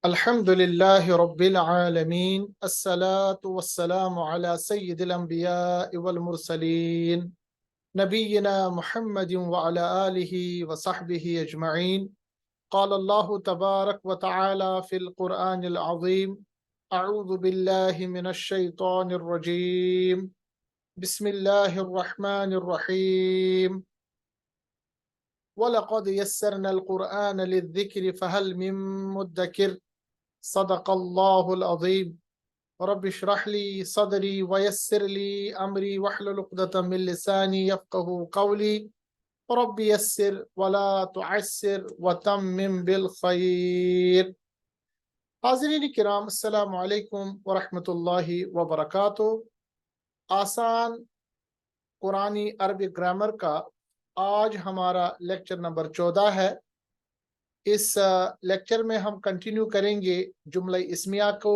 الحمد لله رب العالمين الصلاة والسلام على سيد الأنبياء والمرسلين نبينا محمد وعلى آله وصحبه أجمعين. قال الله تبارك وتعالى في القرآن العظيم: أعوذ بالله من الشيطان الرجيم، بسم الله الرحمن الرحيم. ولقد يسرنا القرآن للذكر فهل من مدكر. صدق الله العظيم. رب اشرح لي صدري ويسر لي أمري واحلل عقدة من لساني يفقه قولي. رب يسر ولا تعسر وتمم بالخير. حاضرین کرام، السلام علیکم ورحمۃ اللہ وبرکاتہ۔ آسان قرآنی عربی گرامر کا آج ہمارا لیکچر نمبر 14 ہے۔ اس لیکچر میں ہم کنٹینیو کریں گے جملہ اسمیہ کو۔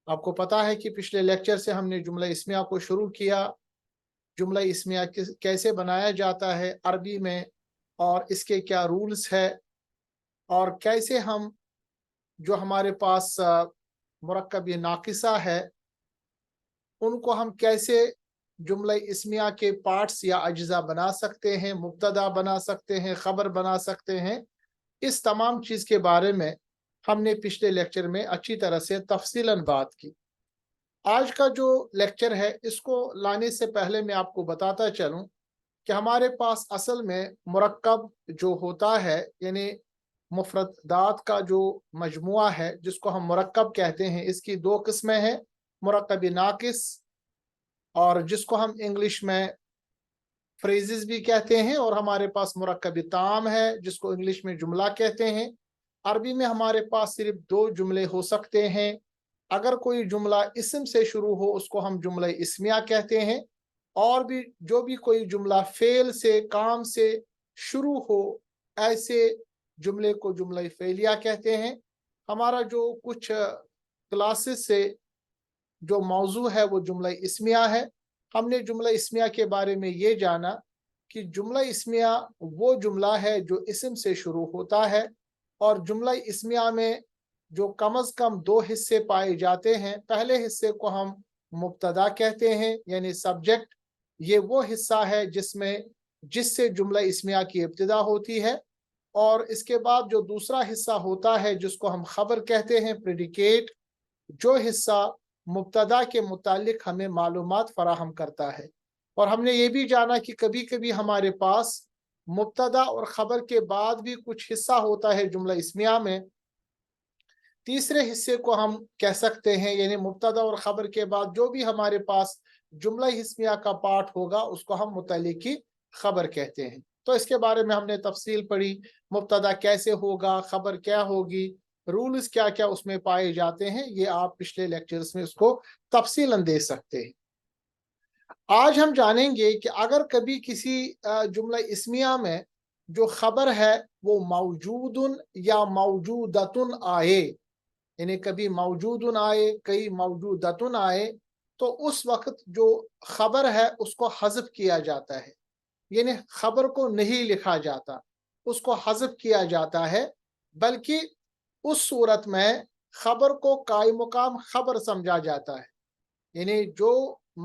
آپ کو پتا ہے کہ پچھلے لیکچر سے ہم نے جملہ اسمیہ کو شروع کیا، جملہ اسمیہ کیسے بنایا جاتا ہے عربی میں، اور اس کے کیا رولز ہے، اور کیسے ہم جو ہمارے پاس مرکب ناقصہ ہے ان کو ہم کیسے جملہ اسمیہ کے پارٹس یا اجزاء بنا سکتے ہیں، مبتدا بنا سکتے ہیں، خبر بنا سکتے ہیں۔ اس تمام چیز کے بارے میں ہم نے پچھلے لیکچر میں اچھی طرح سے تفصیلاً بات کی۔ آج کا جو لیکچر ہے اس کو لانے سے پہلے میں آپ کو بتاتا چلوں کہ ہمارے پاس اصل میں مرکب جو ہوتا ہے، یعنی مفردات کا جو مجموعہ ہے جس کو ہم مرکب کہتے ہیں، اس کی دو قسمیں ہیں: مرکب ناقص، اور جس کو ہم انگلش میں فریزز بھی کہتے ہیں، اور ہمارے پاس مرکب تام ہے جس کو انگلش میں جملہ کہتے ہیں۔ عربی میں ہمارے پاس صرف دو جملے ہو سکتے ہیں۔ اگر کوئی جملہ اسم سے شروع ہو اس کو ہم جملہ اسمیہ کہتے ہیں، اور بھی جو بھی کوئی جملہ فعل سے، کام سے شروع ہو ایسے جملے کو جملہ فعلیہ کہتے ہیں۔ ہمارا جو کچھ کلاسز سے جو موضوع ہے وہ جملہ اسمیہ ہے۔ ہم نے جملہ اسمیہ کے بارے میں یہ جانا کہ جملہ اسمیہ وہ جملہ ہے جو اسم سے شروع ہوتا ہے، اور جملہ اسمیہ میں جو کم از کم دو حصے پائے جاتے ہیں۔ پہلے حصے کو ہم مبتدا کہتے ہیں، یعنی سبجیکٹ۔ یہ وہ حصہ ہے جس سے جملہ اسمیہ کی ابتدا ہوتی ہے، اور اس کے بعد جو دوسرا حصہ ہوتا ہے جس کو ہم خبر کہتے ہیں، پریڈیکیٹ، جو حصہ مبتدا کے متعلق ہمیں معلومات فراہم کرتا ہے۔ اور ہم نے یہ بھی جانا کہ کبھی کبھی ہمارے پاس مبتدا اور خبر کے بعد بھی کچھ حصہ ہوتا ہے جملہ اسمیہ میں، تیسرے حصے کو ہم کہہ سکتے ہیں، یعنی مبتدا اور خبر کے بعد جو بھی ہمارے پاس جملہ اسمیہ کا پارٹ ہوگا اس کو ہم متعلقی خبر کہتے ہیں۔ تو اس کے بارے میں ہم نے تفصیل پڑھی، مبتدا کیسے ہوگا، خبر کیا ہوگی، رولز کیا کیا اس میں پائے جاتے ہیں۔ یہ آپ پچھلے لیکچرز میں اس کو تفصیلاً دیکھ سکتے ہیں۔ آج ہم جانیں گے کہ اگر کبھی کسی جملہ اسمیہ میں جو خبر ہے وہ موجودن یا موجودتن آئے، یعنی کبھی موجودن آئے، کئی موجودتن آئے، تو اس وقت جو خبر ہے اس کو حذف کیا جاتا ہے، یعنی خبر کو نہیں لکھا جاتا، اس کو حذف کیا جاتا ہے، بلکہ اس صورت میں خبر کو قائم مقام خبر سمجھا جاتا ہے۔ یعنی جو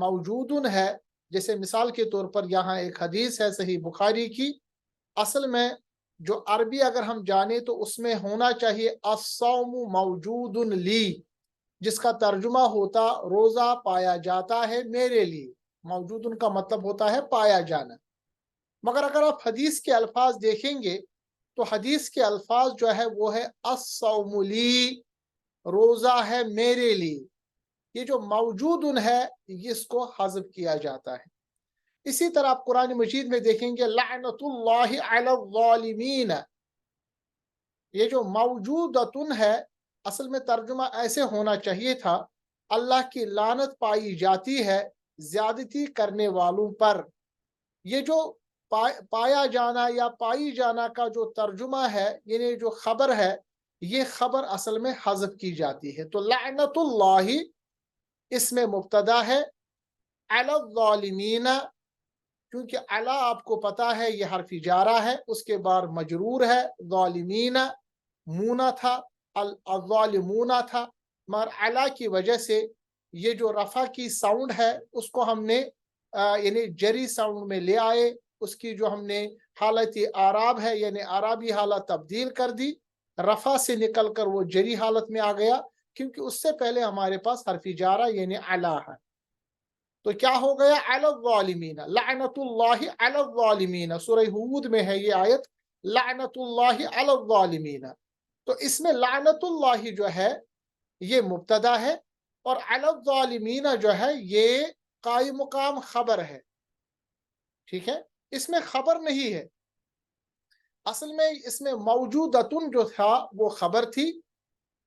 موجودن ہے، جیسے مثال کے طور پر یہاں ایک حدیث ہے صحیح بخاری کی، اصل میں جو عربی اگر ہم جانیں تو اس میں ہونا چاہیے الصوم موجود لی، جس کا ترجمہ ہوتا روزہ پایا جاتا ہے میرے لیے۔ موجودن کا مطلب ہوتا ہے پایا جانا۔ مگر اگر آپ حدیث کے الفاظ دیکھیں گے تو حدیث کے الفاظ جو ہے وہ ہے الصوم لی، روزہ ہے میرے لیے۔ یہ جو موجودن ہے اس کو حذف کیا جاتا ہے۔ اسی طرح آپ قرآن مجید میں دیکھیں گے لعنت اللہ علی الظالمین، یہ جو موجودتن ہے اصل میں ترجمہ ایسے ہونا چاہیے تھا اللہ کی لعنت پائی جاتی ہے زیادتی کرنے والوں پر۔ یہ جو پایا جانا یا پائی جانا کا جو ترجمہ ہے، یعنی جو خبر ہے، یہ خبر اصل میں حذف کی جاتی ہے۔ تو لعنت اللہ اس میں مبتدا ہے، علی الظالمین، کیونکہ علی آپ کو پتا ہے یہ حرف جارہ ہے، اس کے بعد مجرور ہے، ظالمین مونا تھا، अल-ज़ालिमूना था, मगर अला की वजह से ये जो रफ़ा की साउंड है उसको हमने यानी जरी साउंड में ले आए, उसकी जो हमने हालत आराब है यानी आराबी हालत तब्दील कर दी, रफ़ा से निकल कर वो जरी हालत में आ गया, क्योंकि उससे पहले हमारे पास हरफ जारा यानी अला है। तो क्या हो गया, अलज़्ज़ालिमीन, लअनतुल्लाहि अलज़्ज़ालिमीन, सूरह हूद में है ये आयत, लअनतुल्लाहि अलज़्ज़ालिमीन। तो इसमें लअनतुल्लाहि जो है ये मुब्तदा है, और अलज़्ज़ालिमीन जो है ये कायम मुकाम खबर है, ठीक है, इसमें खबर नहीं है। असल में इसमें मौजूदतुन जो था वो खबर थी,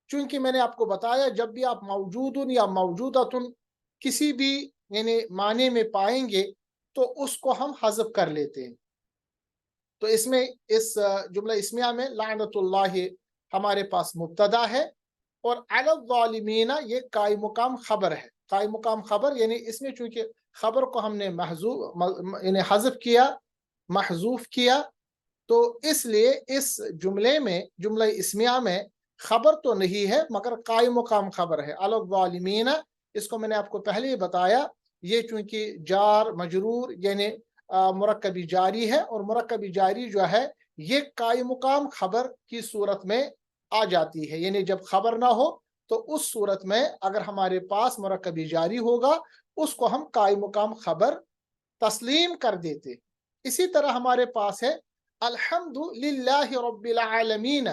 चूंकि मैंने आपको बताया जब भी आप मौजूदुन या मौजूदतुन किसी भी यानी माने में पाएंगे तो उसको हम हज़फ कर लेते हैं। तो इसमें इस जुमला इस्मिया में लानतुल्लाहि हमारे पास मुब्तदा है, और अलज़्ज़ालिमीना ये कायम मुकाम खबर है। कायम मुकाम खबर यानी इसमें चूंकि खबर को हमने महज़ूफ़ यानी हज़फ किया, महज़ूफ़ किया, तो इसलिए इस जुमले में, जुमला इस्मिया में खबर तो नहीं है मगर कायम मुकाम खबर है। अलज़्ज़ालिमीना, इसको मैंने आपको पहले ही बताया, ये चूंकि जार मजरूर यानी मुरक्कबी जारी है, और मुरक्कबी जारी जो है ये कायम मुकाम खबर की सूरत में आ जाती है, यानी जब खबर ना हो तो उस सूरत में अगर हमारे पास मुरक्कबी जारी होगा उसको हम कायम मुकाम खबर तस्लीम कर देते। इसी तरह हमारे पास है अल्हम्दुलिल्लाहि रब्बिल आलमीन,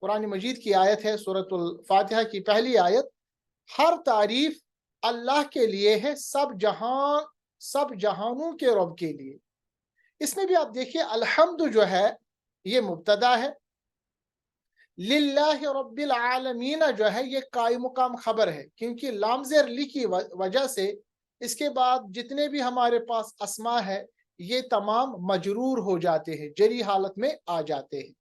कुरान मजीद की आयत है, सूरतुल फातिहा की पहली आयत, हर तारीफ अल्लाह के लिए है, सब जहानों के रब के लिए। इसमें भी आप देखिए अल्हम्दु जो है ये मुब्तदा है, लिल्लाहि रब्बिल आलमीन जो है ये कायम मुकाम खबर है, क्योंकि लाम ज़ेर ली की वजह से इसके बाद जितने भी हमारे पास अस्मा है ये तमाम मजरूर हो जाते हैं, जरी हालत में आ जाते हैं।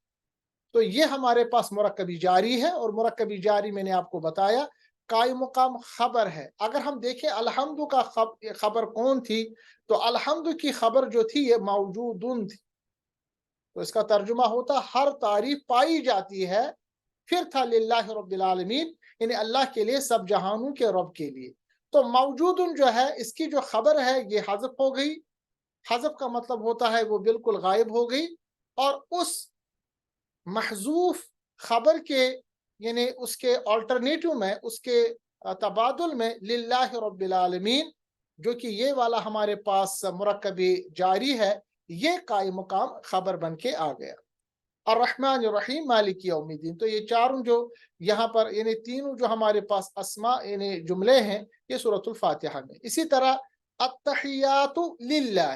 तो ये हमारे पास मुरक्कबी जारी है, और मुरक्कबी जारी मैंने आपको बताया कायम मुकाम खबर है। अगर हम देखें अल्हम्दु का खबर कौन थी, तो अल्हम्दु की खबर जो थी ये मौजूदुन थी, तो इसका तर्जुमा होता हर तारीफ पाई जाती है, फिर था लिल्लाहि रब्बिल आलमीन यानी अल्लाह के लिए, सब जहानों के रब के लिए। तो मौजूदुन जो है इसकी जो खबर है ये हज़फ हो गई, हज़फ का मतलब होता है वो बिल्कुल गायब हो गई, और उस महजूफ खबर के यानी उसके अल्टरनेटिव में, उसके तबादुल में लिल्लाहि रब्बिल आलमीन, जो कि ये वाला हमारे पास मुरक्कबी जारी है, ये कायम मुकाम खबर बन के आ गया। अर्रहमान रहीम मालिक यौमिद्दीन, तो ये चारों जो यहाँ पर यानी तीनों जो हमारे पास अस्मा यानी जुमले हैं ये सूरतुल फातिहा में। इसी तरह अत्तहियातु लिल्लाह,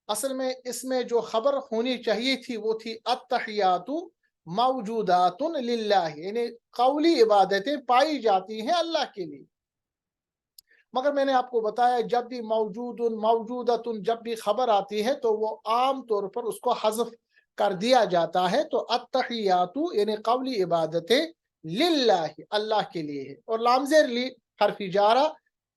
असल में इसमें जो खबर होनी चाहिए थी वो थी अत्तहियातु मौजूदातुन लिल्लाह, यानी कौली इबादतें पाई जाती हैं अल्लाह के लिए। मगर मैंने आपको बताया जब भी मौजूदुन मौजूदतुन जब भी खबर आती है तो वो आम तौर पर उसको हज़फ कर दिया जाता है। तो अत्तहियातु यानी कौली इबादतें लिल्लाह, अल्लाह के लिए है, और लामज़ेर ली हरफ जारा,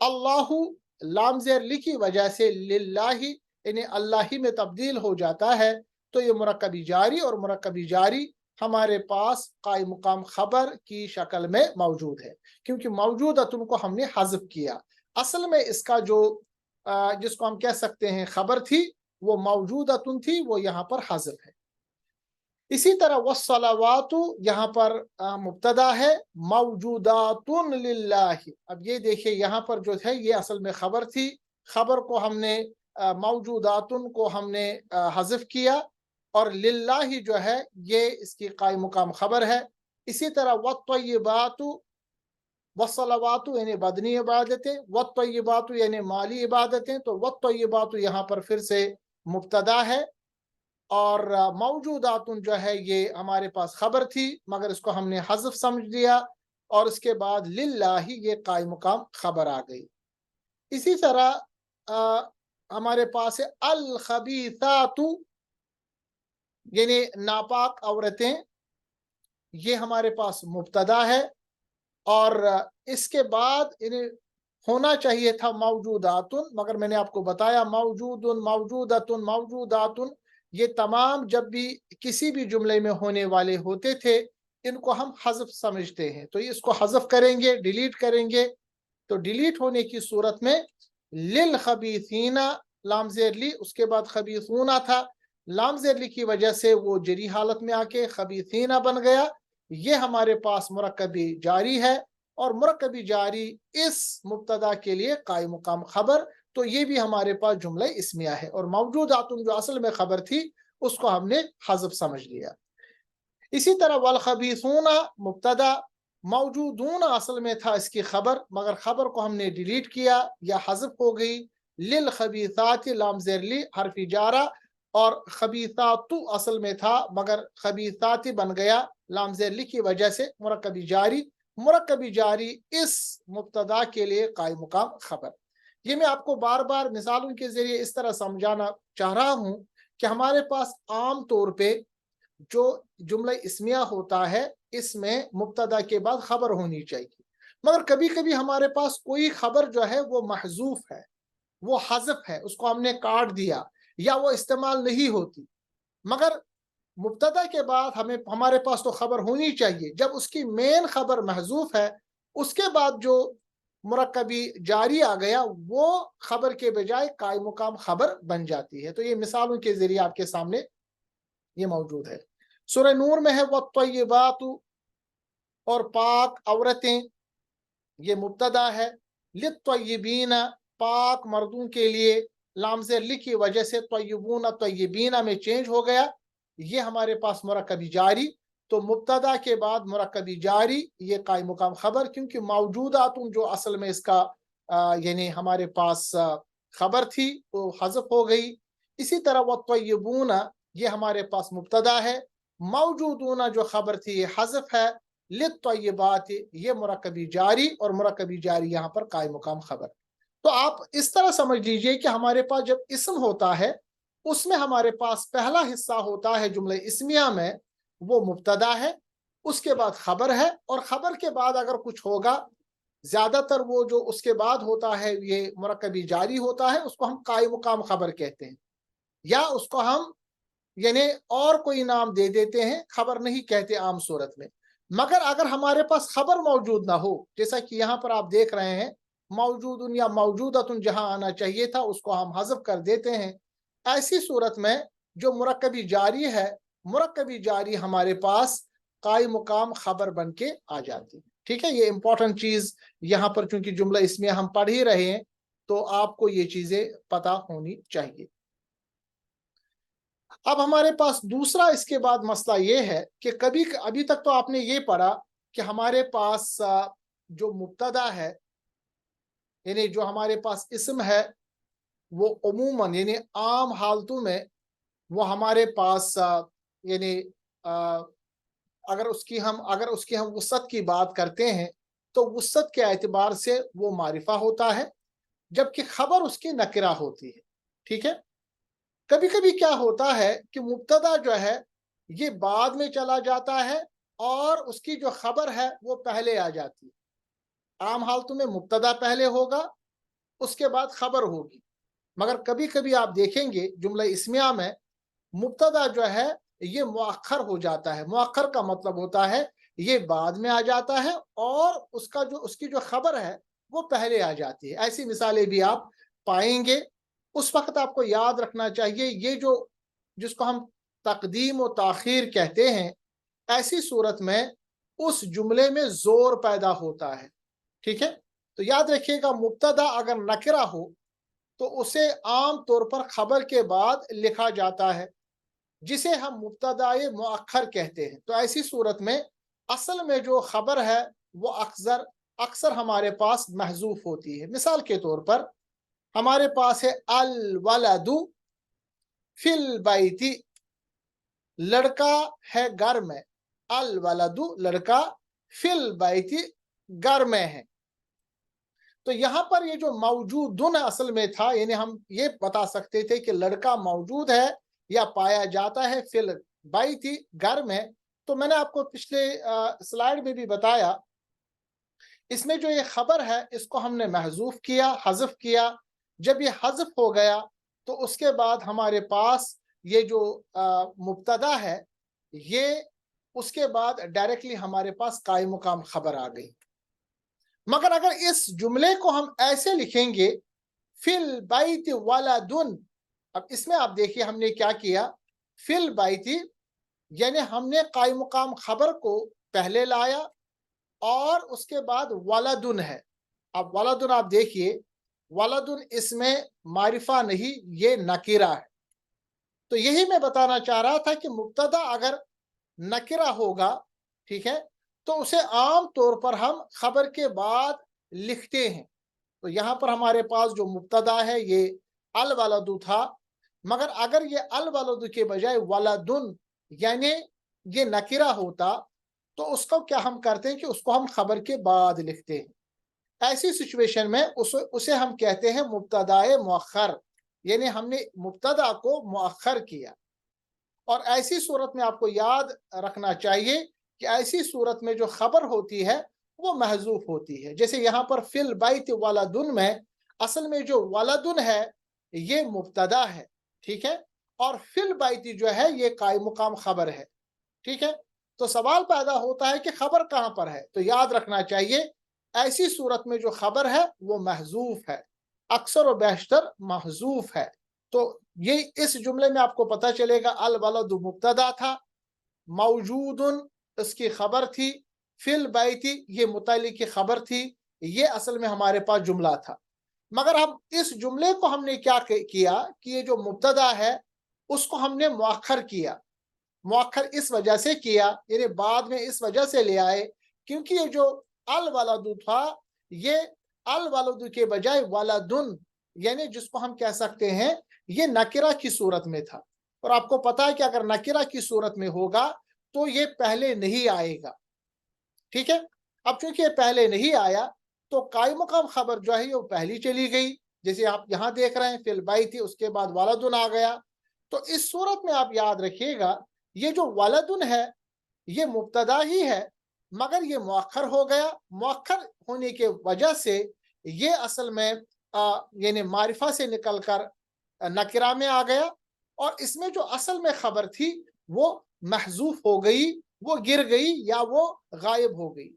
अल्लाहु लामज़ेर ली की वजह से लिल्लाही यानी अल्लाह ही में तब्दील हो जाता है। तो ये मुरक्कबी जारी और मुरक्कबी जारी हमारे पास कायम मुकाम खबर की शक्ल में मौजूद है, क्योंकि मौजूदतुन को हमने हज़फ किया। असल में इसका जो जिसको हम कह सकते हैं खबर थी वो मौजूदतुन थी, वो यहाँ पर हज़फ है। इसी तरह वस्सलावातु यहाँ पर मुब्तदा है, मौजूदातुन लिल्लाहि। अब ये देखिए यहाँ पर जो है ये असल में खबर थी, खबर को हमने मौजूदातुन को हमने हज़फ किया, और लिल्लाहि जो है ये इसकी कायम मुकाम खबर है। इसी तरह वत्तय्यिबातु, वस्सलावातु यानी बदनी इबादतें, वत्तय्यिबातु यानी माली इबादतें, तो वत्तय्यिबातु यहाँ पर फिर से मुब्तदा है, और मौजूदातुन जो है ये हमारे पास खबर थी मगर इसको हमने हज़फ समझ लिया, और उसके बाद लिल्लाही ये कायम मुकाम खबर आ गई। इसी तरह हमारे पास है अल खबीसातु यानी नापाक औरतें, ये हमारे पास मुब्तदा है, और इसके बाद इन्हें होना चाहिए था मौजूदातुन, मगर मैंने आपको बताया मौजूदुन मौजूदतुन मौजूदातुन ये तमाम जब भी किसी भी जुमले में होने वाले होते थे इनको हम हज़फ समझते हैं। तो इसको हज़फ करेंगे, डिलीट करेंगे, तो डिलीट होने की सूरत में लिल खबीसीना लाम ज़ेर ली, उसके बाद खबीसूना था, लाम ज़ेर ली की वजह से वो जरी हालत में आके खबीसीना बन गया। ये हमारे पास मुरक्कबी जारी है, और मुरक्कबी जारी इस मुब्तदा के लिए कायम मकाम खबर, तो ये भी हमारे पास जुमला इस्मिया है, और मौजूदातुन जो असल में खबर थी उसको हमने हज़फ समझ लिया। इसी तरह वल खबीसूना मुब्तदा, मौजूदून असल में था इसकी खबर, मगर खबर को हमने डिलीट किया या हज़फ हो गई। लिल खबीसात लाम ज़ेर ली हर्फ जारा, और खबीसातु असल में था मगर खबीसात बन गया लाम ज़ेर ली की वजह से मुरक्कबी जारी। मुरक्कबी जारी इस मुब्तदा के लिए कायम मुकाम खबर। ये मैं आपको बार बार मिसालों के जरिए इस तरह समझाना चाह रहा हूँ कि हमारे पास आम तौर पे जो जुमला इस्मिया होता है इसमें मुब्तदा के बाद खबर होनी चाहिए, मगर कभी कभी हमारे पास कोई खबर जो है वो महजूफ है, वो हज़फ है, उसको हमने काट दिया या वो इस्तेमाल नहीं होती, मगर मुब्तदा के बाद हमें हमारे पास तो खबर होनी चाहिए। जब उसकी मेन खबर महजूफ है, उसके बाद जो मुरक्कबी जारी आ गया वो खबर के बजाय कायम मुकाम खबर बन जाती है। तो ये मिसालों के जरिए आपके सामने ये मौजूद है। सूरह नूर में है वत्तय्यिबातु, और पाक औरतें, ये मुब्तदा है। लित्तय्यिबीना, पाक मर्दों के लिए, लाम ज़ेर ली की वजह से तय्यिबूना तय्यिबीना में चेंज हो गया। ये हमारे पास मुरक्कबी जारी, तो मुब्तदा के बाद मुरक्कबी जारी ये कायम मुकाम खबर, क्योंकि मौजूदातुन जो असल में इसका यानी हमारे पास खबर थी वो हज़फ हो गई। इसी तरह वत्तय्यिबूना ये हमारे पास मुब्तदा है, मौजूदूना जो खबर थी ये हज़फ है। लित्तय्यिबात ये मुरक्कबी जारी, और मुरक्कबी जारी यहाँ पर कायम मुकाम खबर। तो आप इस तरह समझ लीजिए कि हमारे पास जब इस्म होता है उसमें हमारे पास पहला हिस्सा होता है जुमले इस्मिया में, वो मुब्तदा है, उसके बाद खबर है, और खबर के बाद अगर कुछ होगा, ज्यादातर वो जो उसके बाद होता है ये मुरक्कबी जारी होता है, उसको हम कायम मुकाम खबर कहते हैं, या उसको हम यानी और कोई नाम दे देते हैं, खबर नहीं कहते आम सूरत में। मगर अगर हमारे पास खबर मौजूद ना हो, जैसा कि यहाँ पर आप देख रहे हैं मौजूदुन या मौजूदतुन जहां आना चाहिए था उसको हम हज़फ कर देते हैं, ऐसी सूरत में जो मुरक्कबी जारी है, मुरक्कबी जारी हमारे पास कायम मुकाम खबर बन के आ जाती है। ठीक है, ये इंपॉर्टेंट चीज यहाँ पर, चूंकि जुमला इसमें हम पढ़ ही रहे हैं तो आपको ये चीजें पता होनी चाहिए। अब हमारे पास दूसरा इसके बाद मसला ये है कि कभी अभी तक तो आपने ये पढ़ा कि हमारे पास जो मुब्तदा है यानी जो हमारे पास इस्म है वो उमूमन यानी आम हालतों में वो हमारे पास यानी अगर उसकी हम वसअत की बात करते हैं तो वसअत के एतबार से वो मारिफा होता है, जबकि खबर उसकी नकिरा होती है। ठीक है, कभी कभी क्या होता है कि मुब्तदा जो है ये बाद में चला जाता है और उसकी जो खबर है वो पहले आ जाती है। आम हालतों में मुब्तदा पहले होगा, उसके बाद खबर होगी, मगर कभी कभी आप देखेंगे जुमला इस्मिया में मुब्तदा जो है ये मुअक्खर हो जाता है। मुअक्खर का मतलब होता है ये बाद में आ जाता है और उसकी जो खबर है वो पहले आ जाती है। ऐसी मिसालें भी आप पाएंगे। उस वक्त आपको याद रखना चाहिए ये जो जिसको हम तकदीम और ताखीर कहते हैं, ऐसी सूरत में उस जुमले में जोर पैदा होता है। ठीक है, तो याद रखिएगा मुब्तदा अगर नकरा हो तो उसे आम तौर पर खबर के बाद लिखा जाता है, जिसे हम मुब्तदाए मुअक्खर कहते हैं। तो ऐसी सूरत में असल में जो खबर है वो अक्सर अक्सर हमारे पास महजूफ होती है। मिसाल के तौर पर हमारे पास है अल वलदु फिल बैती, लड़का है घर में। अल वलदु लड़का, फिल बैती घर में है। तो यहाँ पर ये जो मौजूदुन असल में था, यानी हम ये बता सकते थे कि लड़का मौजूद है या पाया जाता है फिल बैती घर में। तो मैंने आपको पिछले स्लाइड में भी बताया, इसमें जो ये खबर है इसको हमने महजूफ किया, हज़फ किया। जब ये हज़फ हो गया तो उसके बाद हमारे पास ये जो मुब्तदा है ये उसके बाद डायरेक्टली हमारे पास कायम मुकाम खबर आ गई। मगर अगर इस जुमले को हम ऐसे लिखेंगे, फिल बैति वलदुन, अब इसमें आप देखिए हमने क्या किया, फिल बैति यानी हमने कायम मुकाम खबर को पहले लाया और उसके बाद वलदुन है। अब वलदुन आप देखिए, वलदुन इसमें मारिफा नहीं, ये नकीरा है। तो यही मैं बताना चाह रहा था कि मुब्तदा अगर नकीरा होगा, ठीक है, तो उसे आम तौर पर हम खबर के बाद लिखते हैं। तो यहाँ पर हमारे पास जो मुब्तदा है ये अल वलदु था, मगर अगर ये अल वलदु के बजाय वलदुन यानी ये नकीरा होता, तो उसको क्या हम करते हैं कि उसको हम खबर के बाद लिखते हैं। ऐसी सिचुएशन में उसे हम कहते हैं मुब्तदाए मुअख्खर, यानी हमने मुब्तदा को मुअख्खर किया। और ऐसी सूरत में आपको याद रखना चाहिए कि ऐसी सूरत में जो खबर होती है वो महजूफ होती है। जैसे यहाँ पर फिल बैत वलदुन में असल में जो वलदुन है ये मुब्तदा है, ठीक है, और फिल बैत जो है ये कायम मुकाम खबर है, ठीक है। तो सवाल पैदा होता है कि खबर कहाँ पर है, तो याद रखना चाहिए ऐसी सूरत में जो खबर है वो महजूफ है, अक्सर व बेशतर महजूफ है। तो ये इस जुमले में आपको पता चलेगा अल वलद मुब्तदा था, मौजूदुन इसकी खबर थी, फिल बैती ये मुतल्लिक की खबर थी, ये असल में हमारे पास जुमला था। मगर हम इस जुमले को हमने क्या किया कि ये जो मुब्तदा है उसको हमने मुअख्खर किया। मुअख्खर इस वजह से किया, यानी बाद में इस वजह से ले आए क्योंकि ये जो अल वलदु था ये अल वलदु के बजाय वलदुन यानी जिसको हम कह सकते हैं ये नकिरा की सूरत में था। और आपको पता है कि अगर नकिरा की सूरत में होगा तो ये पहले नहीं आएगा, ठीक है। अब चूंकि ये पहले नहीं आया तो कायम मुकाम खबर जो है वो पहली चली गई, जैसे आप यहाँ देख रहे हैं फिल बैत थी उसके बाद वलदुन आ गया। तो इस सूरत में आप याद रखिएगा ये जो वलदुन है ये मुब्तदा ही है, मगर ये मुअख्खर हो गया। मुअख्खर होने के वजह से ये असल में यानी मारिफा से निकलकर नकिरा में आ गया और इसमें जो असल में खबर थी वो महजूफ हो गई, वो गिर गई या वो गायब हो गई।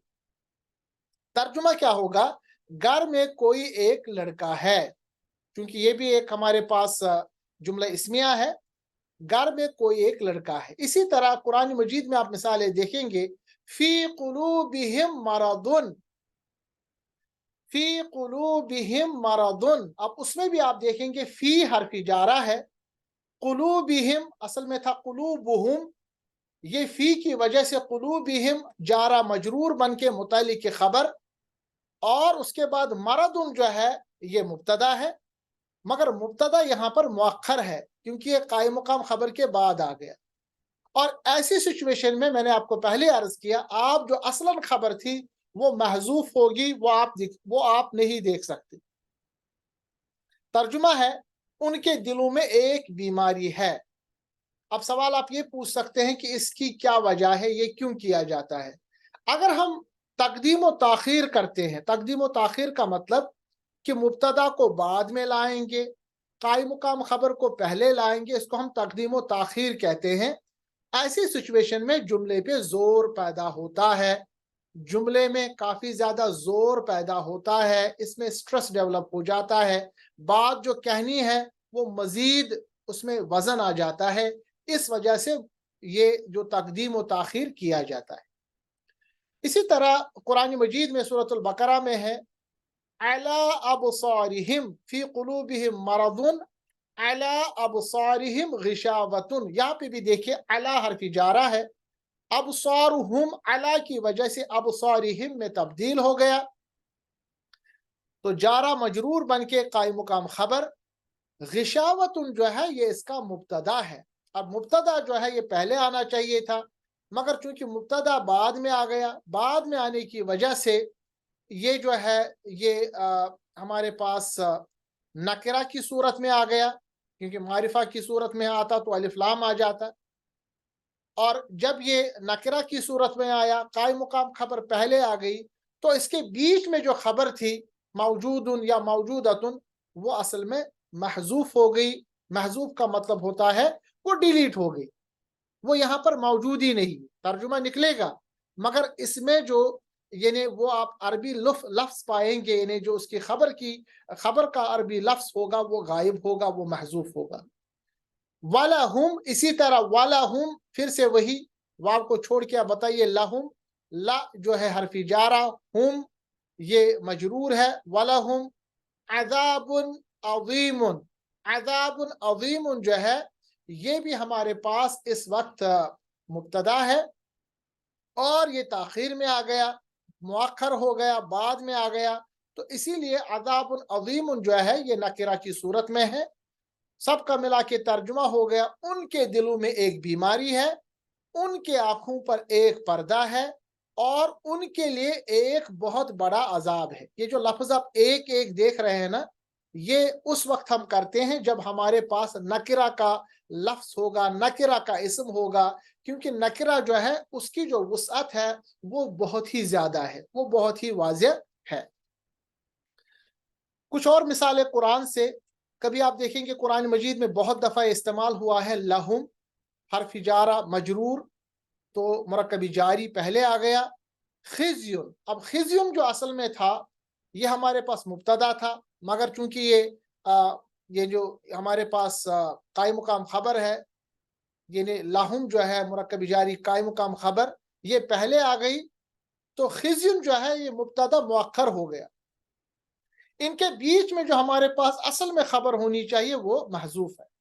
तर्जुमा क्या होगा, घर में कोई एक लड़का है, क्योंकि ये भी एक हमारे पास जुमला इस्मिया है, घर में कोई एक लड़का है। इसी तरह कुरान मजीद में आप मिसालें देखेंगे, फी कुलूबिहिम मरदुन, फी कुलूबिहिम मरदुन, अब उसमें भी आप देखेंगे फी हर्फ जारा है, कुलूबिहिम असल में था कुलूबुहुम, ये फी की वजह से कुलूबिहिम जारा मजरूर बन के मुतल्लिक की खबर, और उसके बाद मरदुन जो है ये मुब्तदा है, मगर मुब्तदा यहाँ पर मुअख्खर है क्योंकि ये कायम मुकाम खबर के बाद आ गया। और ऐसी सिचुएशन में मैंने आपको पहले अर्ज किया आप जो असलन खबर थी वो महजूफ होगी, वो आप नहीं देख सकते। तर्जुमा है उनके दिलों में एक बीमारी है। अब सवाल आप ये पूछ सकते हैं कि इसकी क्या वजह है, ये क्यों किया जाता है। अगर हम तकदीम व ताखीर करते हैं, तकदीम व ताखीर का मतलब कि मुब्तदा को बाद में लाएंगे, कायम मुकाम खबर को पहले लाएंगे, इसको हम तकदीम व ताखीर कहते हैं। ऐसी सिचुएशन में जुमले पे जोर पैदा होता है, जुमले में काफी ज्यादा जोर पैदा होता है, इसमें स्ट्रेस डेवलप हो जाता है, बात जो कहनी है वो मजीद उसमें वजन आ जाता है। इस वजह से ये जो तकदीम व ताखीर किया जाता है। इसी तरह कुरान मजीद में सूरतुल बकरा में है अला अबसारिहिम फी कुलूबिहिम मरदुन अला अबसारिहिम गिशावतुन, यहाँ पे भी देखिए अला हर्फ जारा है, अबसारुहुम अला की वजह से अबसारिहिम में तब्दील हो गया, तो जारा मजरूर बन के कायम मुकाम खबर, गिशावतुन जो है ये इसका मुब्तदा है। अब मुब्तदा जो है ये पहले आना चाहिए था, मगर चूंकि मुब्तदा बाद में आ गया, बाद में आने की वजह से ये जो है ये हमारे पास नकिरा की सूरत में आ गया, क्योंकि मारिफा की सूरत में आता तो अलिफ लाम आ जाता, और जब ये नकिरा की सूरत में आया कायम मुकाम खबर पहले आ गई, तो इसके बीच में जो खबर थी मौजूदुन या मौजूदतुन वो असल में महजूफ हो गई। महजूफ का मतलब होता है वो डिलीट हो गई, वो यहाँ पर मौजूद ही नहीं। ترجمہ نکلے گا، مگر اس میں جو یعنی وہ آپ عربی لفظ پائیں گے، یعنی جو اس کی خبر کا عربی لفظ ہوگا وہ غائب ہوگا، وہ محذوف ہوگا۔ وَلَهُمْ اسی طرح وَلَهُمْ پھر سے وہی واو کو چھوڑ کے آپ بتائیے لہم، لا جو ہے حرف جارہ، ہم یہ مجرور ہے، وَلَهُمْ عَذَابٌ عَظِيمٌ، عذاب عظیم جو ہے یہ بھی ہمارے پاس اس وقت مبتدا ہے اور یہ تاخیر میں آ گیا، مؤخر ہو گیا، بعد میں آ گیا، تو اسی لیے عذاب عظیم جو ہے یہ نکرہ کی صورت میں ہے۔ سب کا ملا کے ترجمہ ہو گیا ان کے دلوں میں ایک بیماری ہے، ان کے آنکھوں پر ایک پردہ ہے اور ان کے لیے ایک بہت بڑا عذاب ہے۔ یہ جو لفظ آپ ایک ایک دیکھ رہے ہیں نا، یہ اس وقت ہم کرتے ہیں جب ہمارے پاس نکرہ کا لفظ ہوگا، نکرہ کا اسم ہوگا، کیونکہ نکرہ جو ہے اس کی جو وسعت ہے وہ بہت ہی زیادہ ہے، وہ بہت ہی واضح ہے۔ کچھ اور مثالیں قرآن سے، کبھی آپ دیکھیں گے قرآن مجید میں بہت دفعہ استعمال ہوا ہے لہم، حرف جارہ مجرور تو مرکب جاری پہلے آ گیا۔ خزیون، اب خزیون جو اصل میں تھا یہ ہمارے پاس مبتدا تھا، مگر چونکہ یہ جو ہمارے پاس قائم مقام خبر ہے، یعنی لہم جو ہے مرکب جاری قائم مقام خبر یہ پہلے آ گئی، تو خزیون جو ہے یہ مبتدا مؤخر ہو گیا۔ ان کے بیچ میں جو ہمارے پاس اصل میں خبر ہونی چاہیے وہ محذوف ہے۔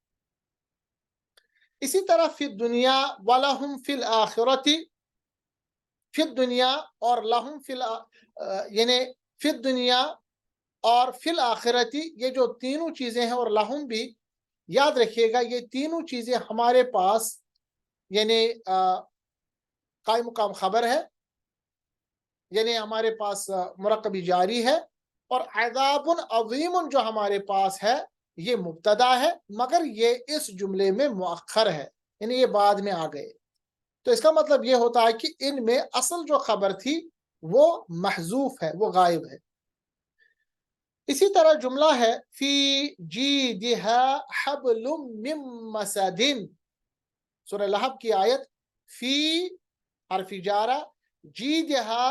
اسی طرح فی الدنیا وَلَهُمْ فِي الْآخِرَةِ، فی الدنیا اور لہم یعنی فی الدنیا اور فی الآخرتی، یہ جو تینوں چیزیں ہیں، اور لہم بھی یاد رکھیے گا، یہ تینوں چیزیں ہمارے پاس یعنی قائم مقام خبر ہے، یعنی ہمارے پاس مرکب جاری ہے، اور عذاب عظیم جو ہمارے پاس ہے یہ مبتدا ہے، مگر یہ اس جملے میں مؤخر ہے، یعنی یہ بعد میں آ گئے۔ تو اس کا مطلب یہ ہوتا ہے کہ ان میں اصل جو خبر تھی وہ محذوف ہے، وہ غائب ہے۔ اسی طرح جملہ ہے فی جیدہا حبل من مسد، سورہ لہب کی آیت، فی حرف جارہ، جیدہا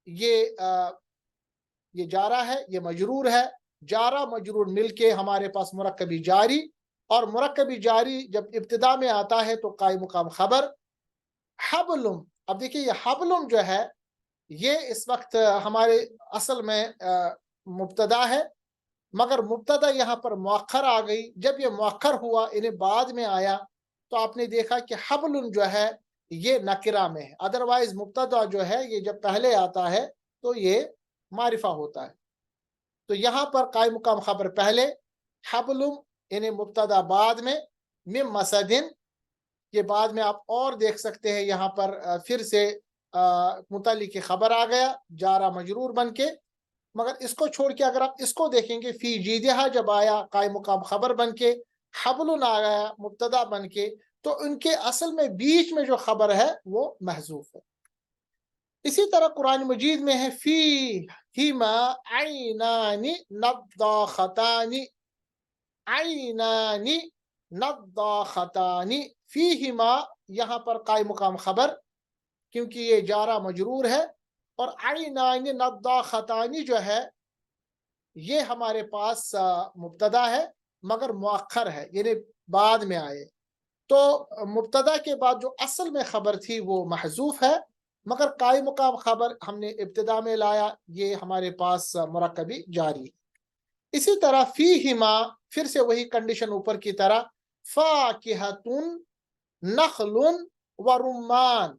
یہ جارہ ہے، یہ مجرور ہے، جارہ مجرور مل کے ہمارے پاس مرکب جاری، اور مرکب جاری جب ابتدا میں آتا ہے تو قائم مقام خبر۔ حبلم، اب دیکھیے یہ حبلم جو ہے یہ اس وقت ہمارے اصل میں مبتدا ہے، مگر مبتدا یہاں پر مؤخر آ گئی۔ جب یہ مؤخر ہوا انہیں بعد میں آیا تو آپ نے دیکھا کہ حبل جو ہے یہ نکرہ میں ہے، ادروائز مبتدا جو ہے یہ جب پہلے آتا ہے تو یہ معرفہ ہوتا ہے۔ تو یہاں پر قائم مقام خبر پہلے، حبلم یعنی مبتدا بعد میں، من مسدن یہ بعد میں آپ اور دیکھ سکتے ہیں، یہاں پر پھر سے متعلق خبر آ گیا جارہ مجرور بن کے، مگر اس کو چھوڑ کے اگر آپ اس کو دیکھیں گے فی جیدہا جب آیا قائم مقام خبر بن کے، حبل آیا مبتدا بن کے، تو ان کے اصل میں بیچ میں جو خبر ہے وہ محذوف ہے۔ اسی طرح قرآن مجید میں ہے فی ہما عینان نضاختان، عینان نضاختان، فیہما یہاں پر قائم مقام خبر کیونکہ یہ جارہ مجرور ہے، اور عینان نضاختان جو ہے یہ ہمارے پاس مبتدا ہے مگر مؤخر ہے، یعنی بعد میں آئے، تو مبتدا کے بعد جو اصل میں خبر تھی وہ محذوف ہے، مگر قائم مقام خبر ہم نے ابتدا میں لایا، یہ ہمارے پاس مرکبی جاری ہے۔ اسی طرح فیہما پھر سے وہی کنڈیشن اوپر کی طرح، فاکہۃ نخل و رمان،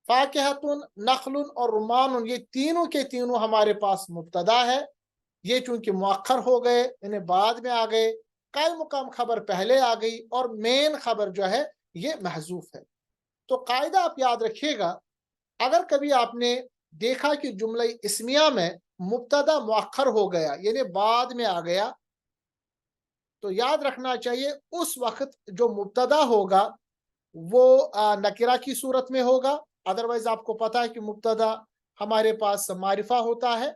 فاکہۃ نخل اور رمان یہ تینوں کے تینوں ہمارے پاس مبتدا ہے، یہ چونکہ مؤخر ہو گئے انہیں بعد میں آ گئے، قائم مقام خبر پہلے آ گئی، اور مین خبر جو ہے یہ محذوف ہے۔ تو قاعدہ آپ یاد رکھیے گا، اگر کبھی آپ نے دیکھا کہ جملہ اسمیہ میں مبتدا مؤخر ہو گیا یعنی بعد میں آ گیا، تو یاد رکھنا چاہیے اس وقت جو مبتدا ہوگا وہ نکرہ کی صورت میں ہوگا، ادروائز آپ کو پتا ہے کہ مبتدا ہمارے پاس معرفہ ہوتا ہے۔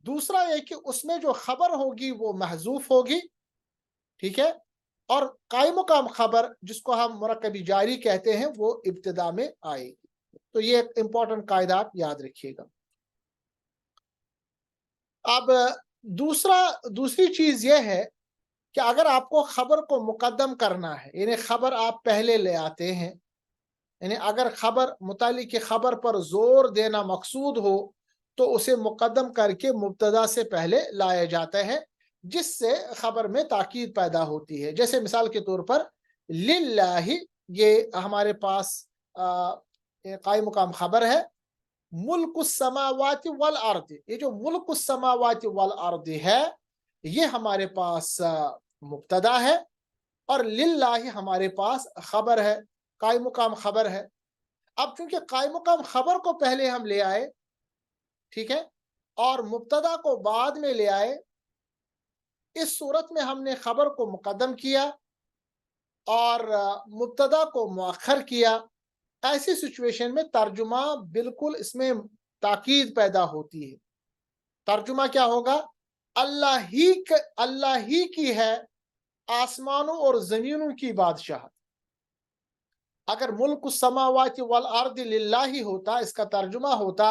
دوسرا یہ کہ اس میں جو خبر ہوگی وہ محذوف ہوگی، ٹھیک ہے، اور कायम मकाम खबर जिसको हम मुरक्कबी जारी कहते हैं वो इब्तिदा में आएगी। तो ये एक इंपॉर्टेंट कायदा आप याद रखिएगा। अब दूसरी चीज ये है कि अगर आपको खबर को मुकद्दम करना है, यानी खबर आप पहले ले आते हैं, यानी अगर खबर मुतालिक खबर पर जोर देना मकसूद हो तो उसे मुकद्दम करके मुब्तदा से पहले लाया जाता है, जिससे खबर में ताकीद पैदा होती है। जैसे मिसाल के तौर पर लिल्लाहि, ये हमारे पास कायम मुकाम खबर है। मुल्कुस समावाति वल अर्द, ये जो मुल्कुस समावाति वल अर्द है ये हमारे पास मुब्तदा है, और लिल्लाहि हमारे पास खबर है, कायम मुकाम खबर है। अब चूंकि कायम मुकाम खबर को पहले हम ले आए, ठीक है, और मुब्तदा को बाद में ले आए, इस सूरत में हमने खबर को मुकद्दम किया और मुब्तदा को मुअख्खर किया। ऐसी सिचुएशन में तर्जुमा बिल्कुल इसमें ताकीद पैदा होती है। तर्जुमा क्या होगा? अल्लाह ही की है आसमानों और जमीनों की बादशाहत। अगर मुल्क समावाति वल अर्द लिल्लाही होता, इसका तर्जुमा होता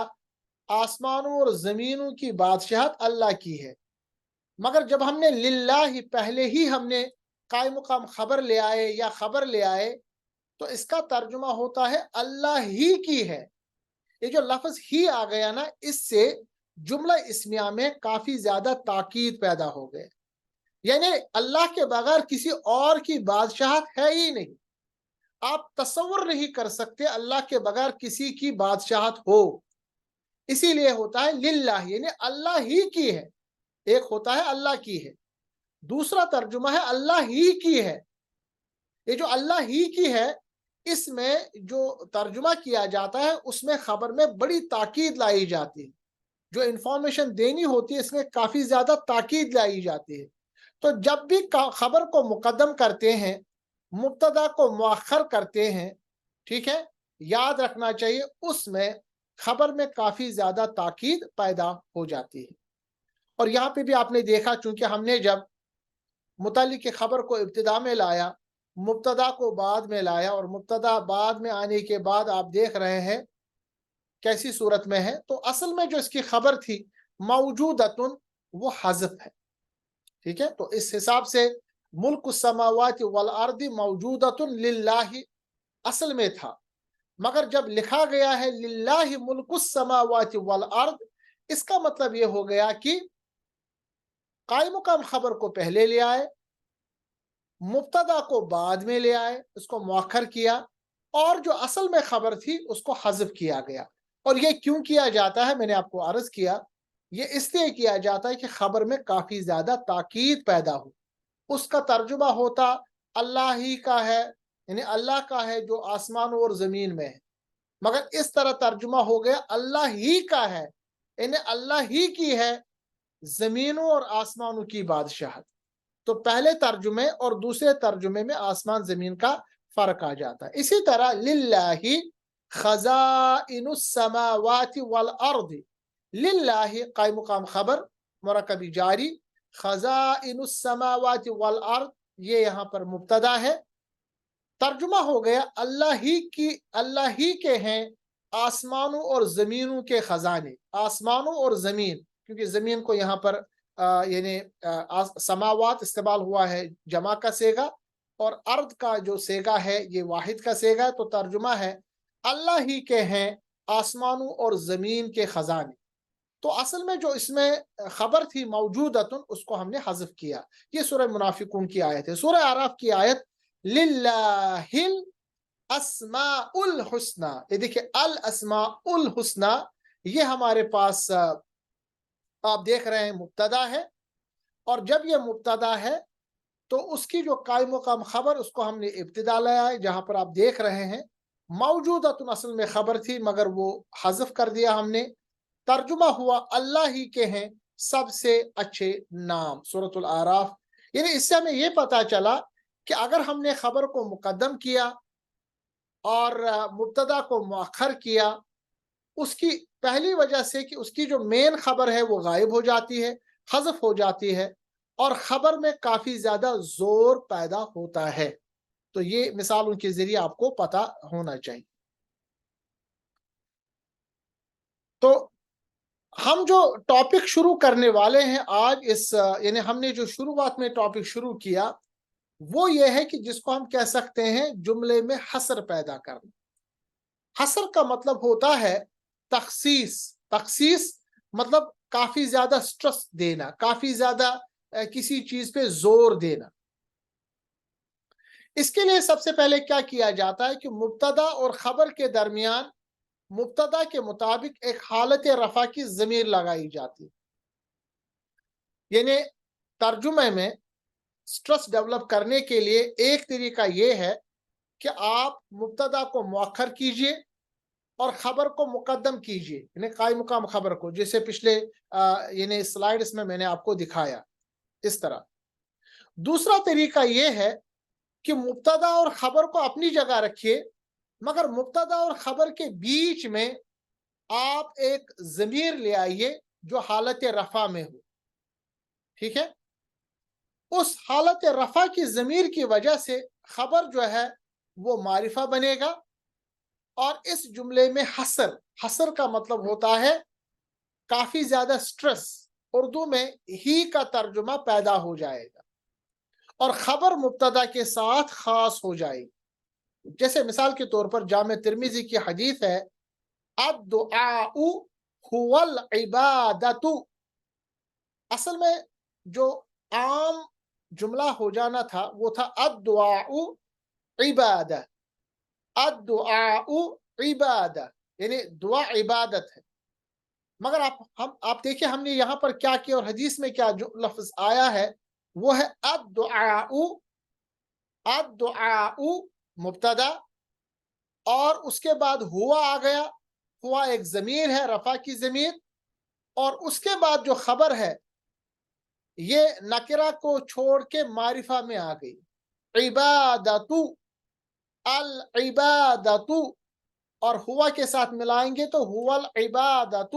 आसमानों और जमीनों की बादशाहत अल्लाह की है। मगर जब हमने लिल्लाही पहले ही हमने कायम मुकाम खबर ले आए या खबर ले आए, तो इसका तर्जुमा होता है अल्लाह ही की है। ये जो लफ्ज ही आ गया ना, इससे जुमला इस्मिया में काफी ज्यादा ताकीद पैदा हो गए, यानी अल्लाह के बगैर किसी और की बादशाहत है ही नहीं। आप तसव्वुर नहीं कर सकते अल्लाह के बगैर किसी की बादशाहत हो। इसीलिए होता है लिल्लाह, यानी अल्लाह ही की है। एक होता है अल्लाह की है, दूसरा तर्जुमा है अल्लाह ही की है। ये जो अल्लाह ही की है, इसमें जो तर्जुमा किया जाता है उसमें खबर में बड़ी ताकीद लाई जाती है। जो इंफॉर्मेशन देनी होती है इसमें काफी ज्यादा ताकीद लाई जाती है। तो जब भी खबर को मुकद्दम करते हैं, मुब्तदा को मुअख्खर करते हैं, ठीक है, याद रखना चाहिए उसमें खबर में काफी ज्यादा ताकीद पैदा हो जाती है। और यहाँ पे भी आपने देखा, चूंकि हमने जब मुतालिक खबर को इब्तिदा में लाया, मुब्तदा को बाद में लाया, और मुब्तदा बाद में आने के बाद आप देख रहे हैं कैसी सूरत में है, तो असल में जो इसकी खबर थी मौजूदतुन, वो हज़फ है। ठीक है, तो इस हिसाब से मुल्क समावाति वल अर्दी मौजूदतुन लिल्लाहि असल में था, मगर जब लिखा गया है लिल्लाहि मुल्कुस समावाति वल अर्द, इसका मतलब ये हो गया कि कायम मुकाम खबर को पहले ले आए, मुब्तदा को बाद में ले आए, उसको मुअख्खर किया, और जो असल में खबर थी उसको हज़फ किया गया। और ये क्यों किया जाता है, मैंने आपको अर्ज किया, ये इसलिए किया जाता है कि खबर में काफी ज्यादा ताकीद पैदा हो। उसका तर्जुमा होता अल्लाह ही का है, यानी अल्लाह का है जो आसमानों और जमीन में है, मगर इस तरह तर्जुमा हो गया अल्लाह ही का है, यानी अल्लाह ही की है जमीनों और आसमानों की बादशाहत। तो पहले तर्जुमे और दूसरे तर्जुमे में आसमान जमीन का फर्क आ जाता है। इसी तरह लिल्लाहि खज़ाइनुस समावाति वल अर्द, लिल्लाहि कायम मुकाम खबर मुरक्कबी जारी, खज़ाइनुस समावाति वल अर्द ये यहाँ पर मुब्तदा है। तर्जुमा हो गया अल्लाह ही के हैं आसमानों और जमीनों के खजाने। आसमानों और जमीन, क्योंकि जमीन को यहाँ पर यानी समावात इस्तेमाल हुआ है जमा का सेगा, और अर्द का जो सेगा है ये वाहिद का सेगा है, तो तर्जुमा है अल्लाह ही के हैं आसमानों और जमीन के खजाने। तो असल में जो इसमें खबर थी मौजूदतुन, उसको हमने हज़फ किया। ये सूरह मुनाफिकून की आयत है। सूरह आराफ की आयत लिल्लाहिल अस्माउल हुस्ना, ये देखिए अल अस्माउल हुस्ना, ये हमारे पास आप देख रहे हैं मुब्तदा है, और जब ये मुब्तदा है तो उसकी जो कायम मुकाम खबर उसको हमने इब्तिदा लाया है। जहां पर आप देख रहे हैं मौजूदतुन असल में खबर थी मगर वो हज़फ कर दिया हमने। तर्जुमा हुआ अल्लाह ही के हैं सबसे अच्छे नाम, सूरतुल आराफ। यानी इससे हमें ये पता चला कि अगर हमने खबर को मुकद्दम किया और मुब्तदा को मुअख्खर किया, उसकी पहली वजह से कि उसकी जो मेन खबर है वो गायब हो जाती है, हज़फ हो जाती है, اور خبر میں کافی زیادہ زور پیدا ہوتا ہے. تو یہ مثال ان کے ذریعے آپ کو پتا ہونا چاہیے. تو ہم جو ٹاپک شروع کرنے والے ہیں آج یعنی ہم نے جو شروعات میں ٹاپک شروع کیا وہ یہ ہے کہ جس کو ہم کہہ سکتے ہیں جملے میں حصر پیدا کرنا. حصر کا مطلب ہوتا ہے تخصیص مطلب کافی زیادہ سٹرس دینا، کافی زیادہ کسی چیز پہ زور دینا. اس کے لیے سب سے پہلے کیا کیا جاتا ہے کہ مبتدا اور خبر کے درمیان مبتدا کے مطابق ایک حالت رفع کی ضمیر لگائی جاتی ہے. یعنی ترجمے میں سٹرس ڈیولپ کرنے کے لیے ایک طریقہ یہ ہے کہ آپ مبتدا کو مؤخر کیجئے اور خبر کو مقدم کیجئے، یعنی قائم مقام خبر کو، جیسے پچھلے یعنی سلائیڈز میں نے آپ کو دکھایا اس طرح. دوسرا طریقہ یہ ہے کہ مبتدا اور خبر کو اپنی جگہ رکھیے، مگر مبتدا اور خبر کے بیچ میں آپ ایک ضمیر لے آئیے جو حالت رفع میں ہو. ٹھیک ہے؟ اس حالت رفع کی ضمیر کی وجہ سے خبر جو ہے وہ معرفہ بنے گا، اور اس جملے میں حصر کا مطلب ہوتا ہے کافی زیادہ سٹرس. اردو میں ہی کا ترجمہ پیدا ہو جائے گا اور خبر مبتدا کے ساتھ خاص ہو جائے گی. جیسے مثال کے طور پر جامع ترمذی کی حدیث ہے الدعاء هو العبادت. اصل میں جو عام جملہ ہو جانا تھا وہ تھا الدعاء عبادہ، الدعاء عبادہ، یعنی دعا عبادت ہے. مگر آپ دیکھیں ہم نے یہاں پر کیا کیا اور حدیث میں کیا جو لفظ آیا ہے وہ ہے الدعاء. الدعاء مبتدا اور اس کے بعد ہوا آ گیا. ہوا ایک ضمیر ہے، رفع کی ضمیر، اور اس کے بعد جو خبر ہے یہ نکرہ کو چھوڑ کے معرفہ میں آ گئی. عبادت، العبادت، اور ہوا کے ساتھ ملائیں گے تو ہوا العبادت.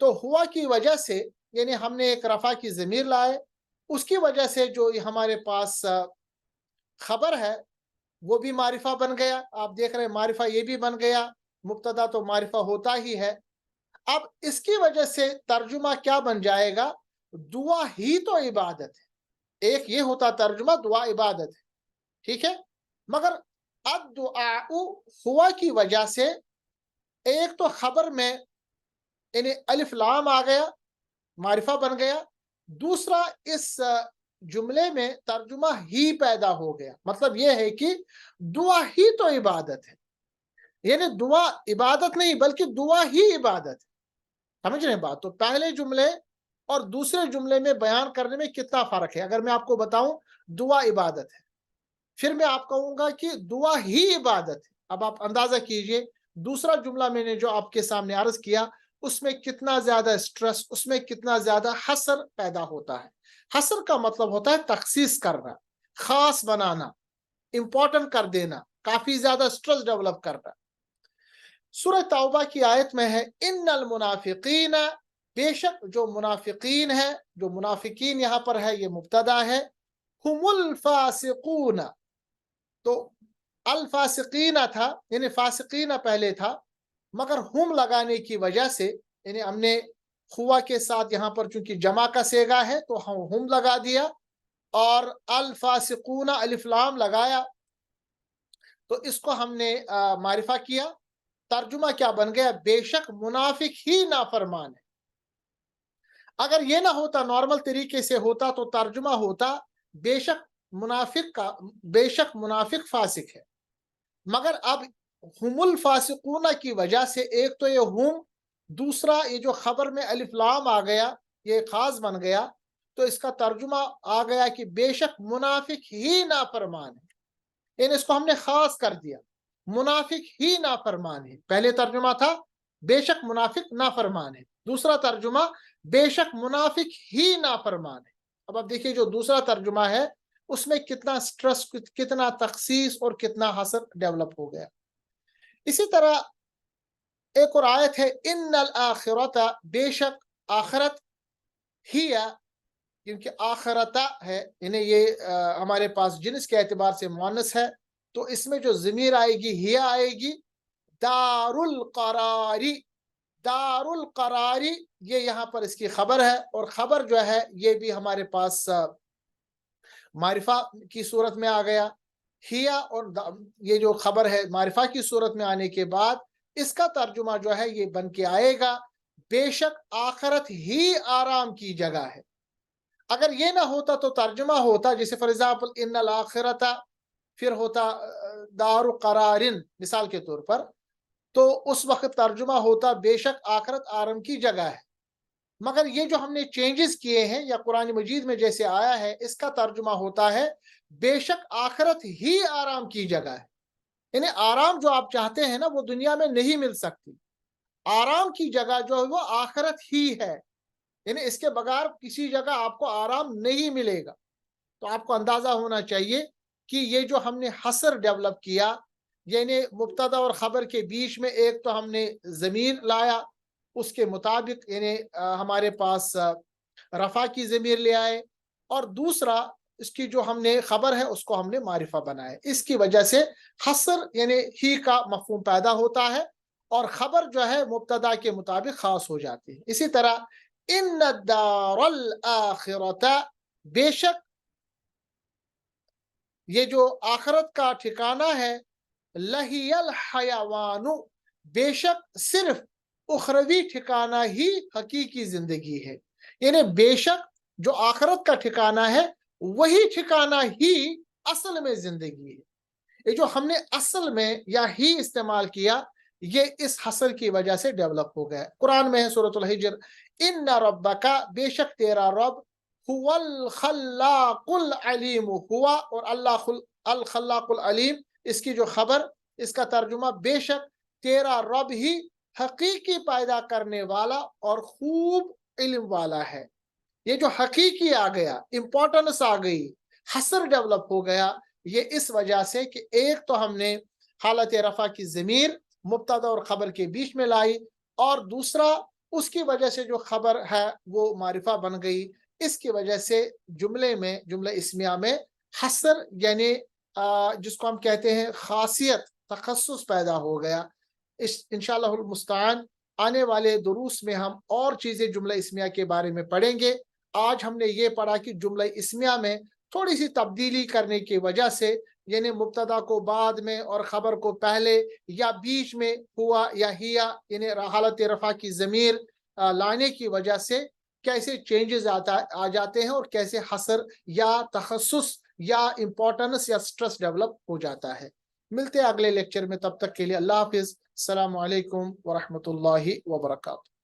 تو ہوا کی وجہ سے یعنی ہم نے ایک رفع کی ضمیر لائے، اس کی وجہ سے جو ہمارے پاس خبر ہے وہ بھی معرفہ بن گیا. آپ دیکھ رہے ہیں معرفہ یہ بھی بن گیا، مبتدا تو معرفہ ہوتا ہی ہے. اب اس کی وجہ سے ترجمہ کیا بن جائے گا؟ دعا ہی تو عبادت ہے. ایک یہ ہوتا ترجمہ دعا عبادت ہے، ٹھیک ہے، مگر الدعاء ہوا کی وجہ سے ایک تو خبر میں یعنی الف لام آ گیا، معرفہ بن گیا. دوسرا اس جملے میں ترجمہ ہی پیدا ہو گیا. مطلب یہ ہے کہ دعا ہی تو عبادت ہے، یعنی دعا عبادت نہیں بلکہ دعا ہی عبادت ہے. سمجھ رہے ہیں بات؟ تو پہلے جملے اور دوسرے جملے میں بیان کرنے میں کتنا فرق ہے. اگر میں آپ کو بتاؤں دعا عبادت ہے، پھر میں آپ کہوں گا کہ دعا ہی عبادت ہے. اب آپ اندازہ کیجئے دوسرا جملہ میں نے جو آپ کے سامنے عرض کیا اس میں کتنا زیادہ سٹرس، اس میں کتنا زیادہ حصر پیدا ہوتا ہے. حصر کا مطلب ہوتا ہے تخصیص کرنا، خاص بنانا، امپورٹنٹ کر دینا، کافی زیادہ سٹرس ڈیولپ کرنا. سورہ توبہ کی آیت میں ہے ان المنافقین، بے شک جو منافقین ہے، جو منافقین یہاں پر ہے یہ مبتدا ہے، هم الفاسقون. تو الفاسقین تھا یعنی فاسقین پہلے تھا، مگر ہم لگانے کی وجہ سے یعنی ہم نے ہوا کے ساتھ یہاں پر چونکہ جمع کا صیغہ ہے تو ہم لگا دیا، اور الفاسقون الف لام لگایا تو اس کو ہم نے معرفہ کیا. ترجمہ کیا بن گیا؟ بے شک منافق ہی نافرمان ہے. اگر یہ نہ ہوتا، نارمل طریقے سے ہوتا تو ترجمہ ہوتا بے شک منافق فاسق ہے. مگر اب ہم الفاسقون کی وجہ سے ایک تو یہ ہم، دوسرا یہ جو خبر میں الف لام آ گیا یہ خاص بن گیا، تو اس کا ترجمہ آ گیا کہ بے شک منافق ہی نافرمان ہے. یعنی اس کو ہم نے خاص کر دیا، منافق ہی نافرمان ہے. پہلے ترجمہ تھا بے شک منافق نافرمان ہے، دوسرا ترجمہ بے شک منافق ہی نافرمان ہے. اب آپ دیکھیے جو دوسرا ترجمہ ہے اس میں کتنا سٹرس، کتنا تخصیص اور کتنا حصر ڈیولپ ہو گیا. اسی طرح ایک اور آیت ہے ان الآخرت، بے شک آخرت، ہی क्योंकि आखरता है, यानी ये हमारे पास जिन्स के एतबार से मुअन्नस है, तो इसमें जो ज़मीर आएगी हिया आएगी। दारुल करारी, दारुल करारी ये यहाँ पर इसकी खबर है, और खबर जो है ये भी हमारे पास मारिफा की सूरत में आ गया। हिया और ये जो खबर है मारिफा की सूरत में आने के बाद इसका तर्जुमा जो है ये बन के आएगा, बेशक आखरत ही आराम की जगह है। अगर ये ना होता तो तर्जुमा होता, जैसे फॉर एग्जाम्पल इन्नल आखिरता, फिर होता दारु करारिन मिसाल के तौर पर, तो उस वक्त तर्जुमा होता बेशक आखरत आराम की जगह है। मगर ये जो हमने चेंजेस किए हैं या कुरान मजीद में जैसे आया है, इसका तर्जुमा होता है बेशक आखरत ही आराम की जगह है। यानी आराम जो आप चाहते हैं ना वो दुनिया में नहीं मिल सकती, आराम की जगह जो है वो आखरत ही है। यानी इसके बगैर किसी जगह आपको आराम नहीं मिलेगा। तो आपको अंदाजा होना चाहिए कि ये जो हमने हसर डेवलप किया, यानी मुब्तदा और खबर के बीच में एक तो हमने ज़मीर लाया, उसके मुताबिक यानी हमारे पास रफ़ा की ज़मीर ले आए, और दूसरा इसकी जो हमने खबर है उसको हमने मारिफा बनाया। इसकी वजह से हसर यानी ही का मफहूम पैदा होता है, और खबर जो है मुब्तदा के मुताबिक खास हो जाती है। इसी तरह इन्न दारल आखिरता, बेशक ये जो आखरत का ठिकाना है, लहियल हयावानु, बेशक सिर्फ उखरवी ठिकाना ही हकीकी जिंदगी है। यानी बेशक जो आखरत का ठिकाना है वही ठिकाना ही असल में जिंदगी है। ये जो हमने असल में या ही इस्तेमाल किया, ये इस हसर की वजह से डेवलप हो गया। कुरान में है सूरतुल हिज्र, इन्ना रब्बका, बेशक तेरा रब, हुवल खल्लाकुल अलीम, हुआ और अल्लाह अल खल्लाकुल अलीम, इसकी जो खबर, इसका तर्जुमा बेशक तेरा रब ही हकीकी पैदा करने वाला और खूब इल्म वाला है। ये जो हकीकी आ गया, इंपॉर्टेंस आ गई, हसर डेवलप हो गया, ये इस वजह से कि एक तो हमने हालत रफ़ा की ज़मीर मुब्तदा और खबर के बीच में लाई, और दूसरा उसकी वजह से जो खबर है वो मारिफा बन गई। इसकी वजह से जुमले में, जुमले इस्मिया में हसर यानी जिसको हम कहते हैं खासियत, तखस्सुस पैदा हो गया। इस इंशाअल्लाहुल मुस्तआन आने वाले दुरूस में हम और चीज़ें जुमला इस्मिया के बारे में पढ़ेंगे। आज हमने ये पढ़ा कि जुमला इस्मिया में थोड़ी सी तब्दीली करने की वजह से, यानी मुब्तदा को बाद में और खबर को पहले या बीच में हुआ या हिया, यानी हालत रफ़ा की ज़मीर लाने की वजह से कैसे चेंजेस आ जाते हैं, और कैसे हसर या तखस्सुस या इम्पोर्टेंस या स्ट्रेस डेवलप हो जाता है। मिलते हैं अगले लेक्चर में, तब तक के लिए अल्लाह हाफिज़। अस्सलामु अलैकुम व रहमतुल्लाहि व बरकातुहू।